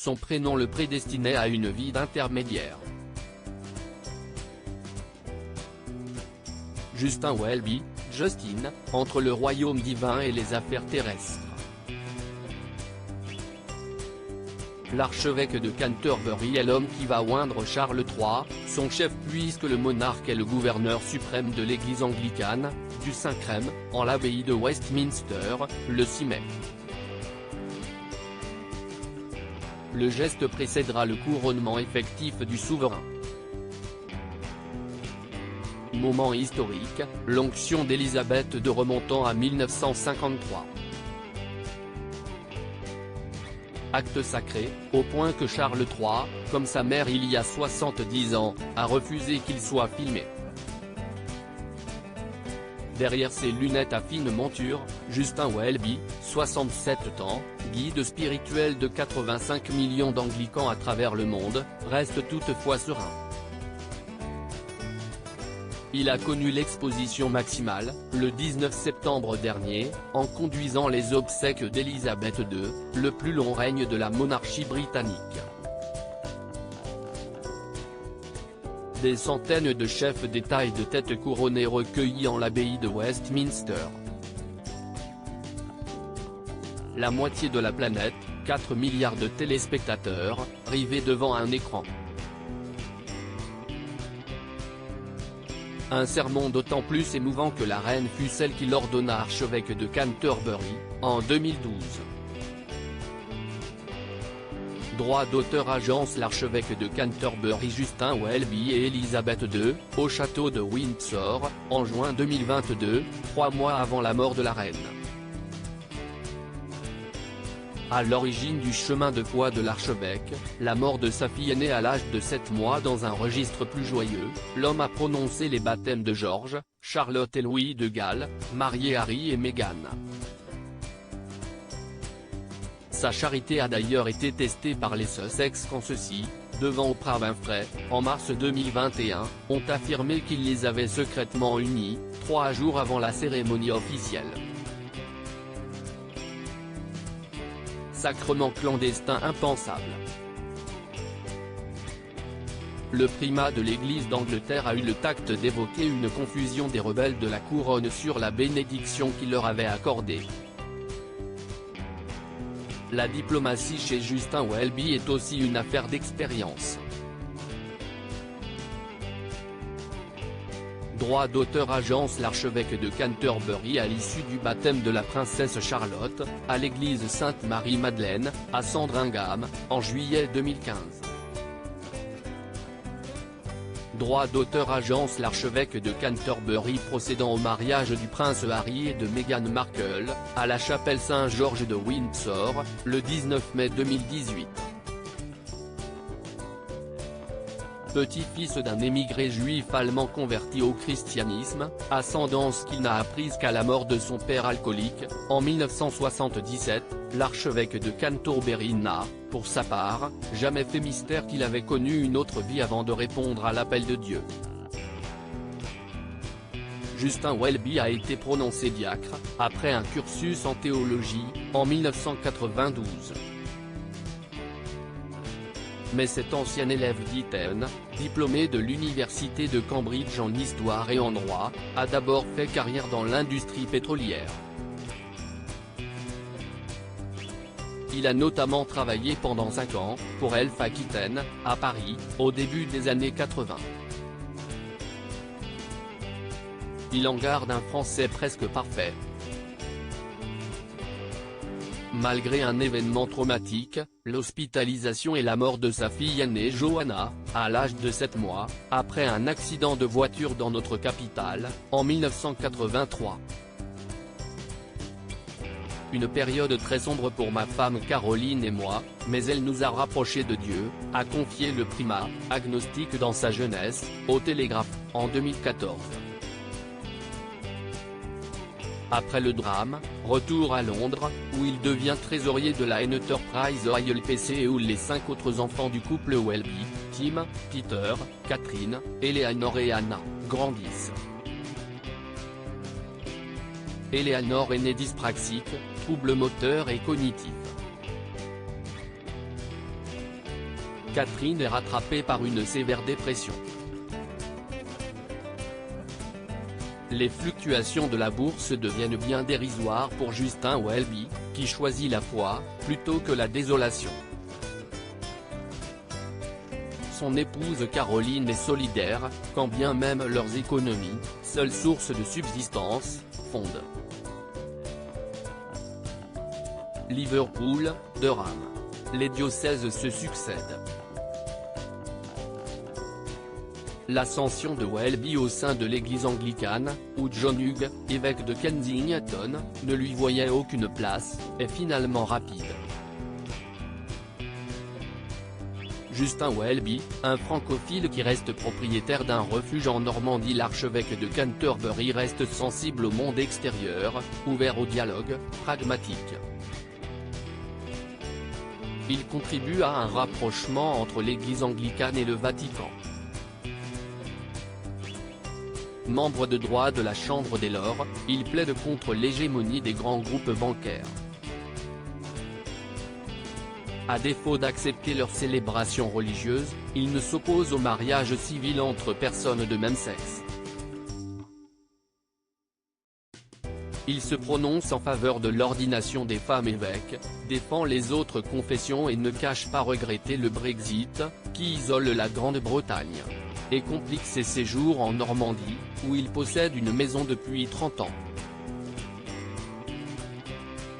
son prénom le prédestinait à une vie d'intermédiaire. Justin Welby, Justin, entre le royaume divin et les affaires terrestres. L'archevêque de Canterbury est l'homme qui va oindre Charles III, son chef, puisque le monarque est le gouverneur suprême de l'église anglicane, du Saint-Crème, en l'abbaye de Westminster, le 6 mai. Le geste précédera le couronnement effectif du souverain. Moment historique, l'onction d'Élisabeth II remontant à 1953. Acte sacré, au point que Charles III, comme sa mère il y a 70 ans, a refusé qu'il soit filmé. Derrière ses lunettes à fine monture, Justin Welby, 67 ans, guide spirituel de 85 millions d'anglicans à travers le monde, reste toutefois serein. Il a connu l'exposition maximale, le 19 septembre dernier, en conduisant les obsèques d'Élisabeth II, le plus long règne de la monarchie britannique. Des centaines de chefs d'État et de têtes couronnées recueillis en l'abbaye de Westminster. La moitié de la planète, 4 milliards de téléspectateurs, rivés devant un écran. Un sermon d'autant plus émouvant que la reine fut celle qui l'ordonna archevêque de Canterbury, en 2012. Droit d'auteur. Agence. L'archevêque de Canterbury Justin Welby et Élisabeth II, au château de Windsor, en juin 2022, 3 mois avant la mort de la reine. À l'origine du chemin de foi de l'archevêque, la mort de sa fille aînée à l'âge de 7 mois. Dans un registre plus joyeux, l'homme a prononcé les baptêmes de George, Charlotte et Louis de Galles, mariés Harry et Meghan. Sa charité a d'ailleurs été testée par les Sussex quand ceux-ci, devant Oprah Winfrey, en mars 2021, ont affirmé qu'ils les avaient secrètement unis, 3 jours avant la cérémonie officielle. Sacrement clandestin impensable. Le primat de l'Église d'Angleterre a eu le tact d'évoquer une confusion des rebelles de la couronne sur la bénédiction qu'il leur avait accordée. La diplomatie chez Justin Welby est aussi une affaire d'expérience. Droit d'auteur. Agence. L'archevêque de Canterbury à l'issue du baptême de la princesse Charlotte, à l'église Sainte-Marie-Madeleine, à Sandringham, en juillet 2015. Droit d'auteur. Agence. L'archevêque de Canterbury procédant au mariage du prince Harry et de Meghan Markle, à la chapelle Saint-Georges de Windsor, le 19 mai 2018. Petit-fils d'un émigré juif allemand converti au christianisme, ascendance qu'il n'a apprise qu'à la mort de son père alcoolique, en 1977, l'archevêque de Canterbury n'a, pour sa part, jamais fait mystère qu'il avait connu une autre vie avant de répondre à l'appel de Dieu. Justin Welby a été prononcé diacre, après un cursus en théologie, en 1992. Mais cet ancien élève d'Eton, diplômé de l'université de Cambridge en histoire et en droit, a d'abord fait carrière dans l'industrie pétrolière. Il a notamment travaillé pendant 5 ans, pour Elf Aquitaine, à Paris, au début des années 80. Il en garde un français presque parfait. Malgré un événement traumatique, l'hospitalisation et la mort de sa fille aînée Johanna, à l'âge de 7 mois, après un accident de voiture dans notre capitale, en 1983. Une période très sombre pour ma femme Caroline et moi, mais elle nous a rapprochés de Dieu, a confié le primat, agnostique dans sa jeunesse, au Télégraphe, en 2014. Après le drame, retour à Londres, où il devient trésorier de la Enterprise Royal plc et où les 5 autres enfants du couple Welby, Tim, Peter, Catherine, Eleanor et Anna, grandissent. Eleanor est née dyspraxique, troubles moteurs et cognitifs. Catherine est rattrapée par une sévère dépression. Les fluctuations de la bourse deviennent bien dérisoires pour Justin Welby, qui choisit la foi, plutôt que la désolation. Son épouse Caroline est solidaire, quand bien même leurs économies, seule source de subsistance, fondent. Liverpool, Durham. Les diocèses se succèdent. L'ascension de Welby au sein de l'église anglicane, où John Hughes, évêque de Kensington, ne lui voyait aucune place, est finalement rapide. Justin Welby, un francophile qui reste propriétaire d'un refuge en Normandie, l'archevêque de Canterbury reste sensible au monde extérieur, ouvert au dialogue, pragmatique. Il contribue à un rapprochement entre l'église anglicane et le Vatican. Membre de droit de la Chambre des Lords, il plaide contre l'hégémonie des grands groupes bancaires. À défaut d'accepter leurs célébrations religieuses, il ne s'oppose au mariage civil entre personnes de même sexe. Il se prononce en faveur de l'ordination des femmes évêques, défend les autres confessions et ne cache pas regretter le Brexit, qui isole la Grande-Bretagne, et complique ses séjours en Normandie, où il possède une maison depuis 30 ans.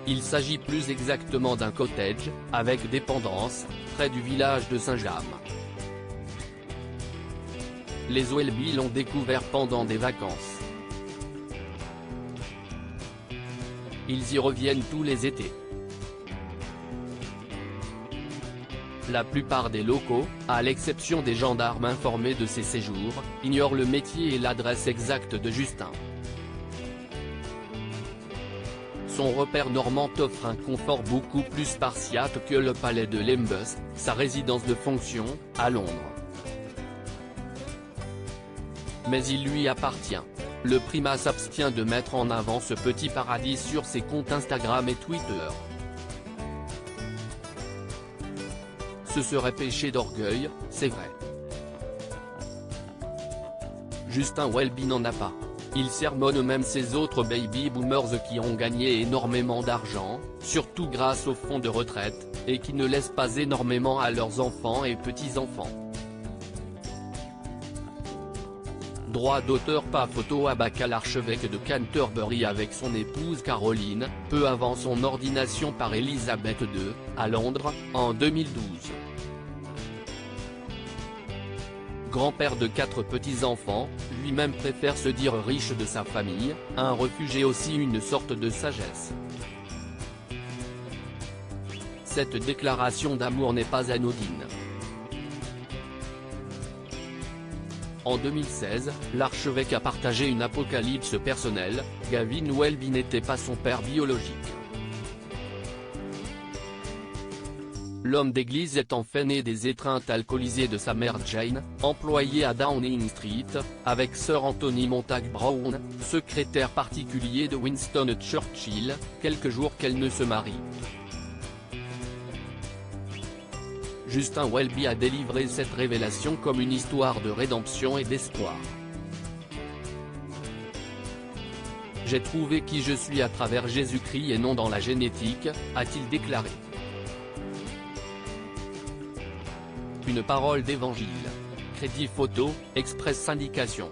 Il s'agit plus exactement d'un cottage, avec dépendance, près du village de Saint-James. Les Welby l'ont découvert pendant des vacances. Ils y reviennent tous les étés. La plupart des locaux, à l'exception des gendarmes informés de ses séjours, ignorent le métier et l'adresse exacte de Justin. Son repère normand offre un confort beaucoup plus spartiate que le palais de Lembus, sa résidence de fonction, à Londres. Mais il lui appartient. Le primat s'abstient de mettre en avant ce petit paradis sur ses comptes Instagram et Twitter. Ce serait péché d'orgueil, c'est vrai. Justin Welby n'en a pas. Il sermonne même ses autres baby-boomers qui ont gagné énormément d'argent, surtout grâce aux fonds de retraite, et qui ne laissent pas énormément à leurs enfants et petits-enfants. Droit d'auteur. Pas photo. Abaka. L'archevêque de Canterbury avec son épouse Caroline, peu avant son ordination par Élisabeth II, à Londres, en 2012. Grand-père de 4 petits-enfants, lui-même préfère se dire riche de sa famille, un refuge et aussi une sorte de sagesse. Cette déclaration d'amour n'est pas anodine. En 2016, l'archevêque a partagé une apocalypse personnelle, Gavin Welby n'était pas son père biologique. L'homme d'église est en fait né des étreintes alcoolisées de sa mère Jane, employée à Downing Street, avec Sir Anthony Montague Brown, secrétaire particulier de Winston Churchill, quelques jours qu'elle ne se marie. Justin Welby a délivré cette révélation comme une histoire de rédemption et d'espoir. J'ai trouvé qui je suis à travers Jésus-Christ et non dans la génétique, a-t-il déclaré. Une parole d'évangile. Crédit photo, Express Syndication.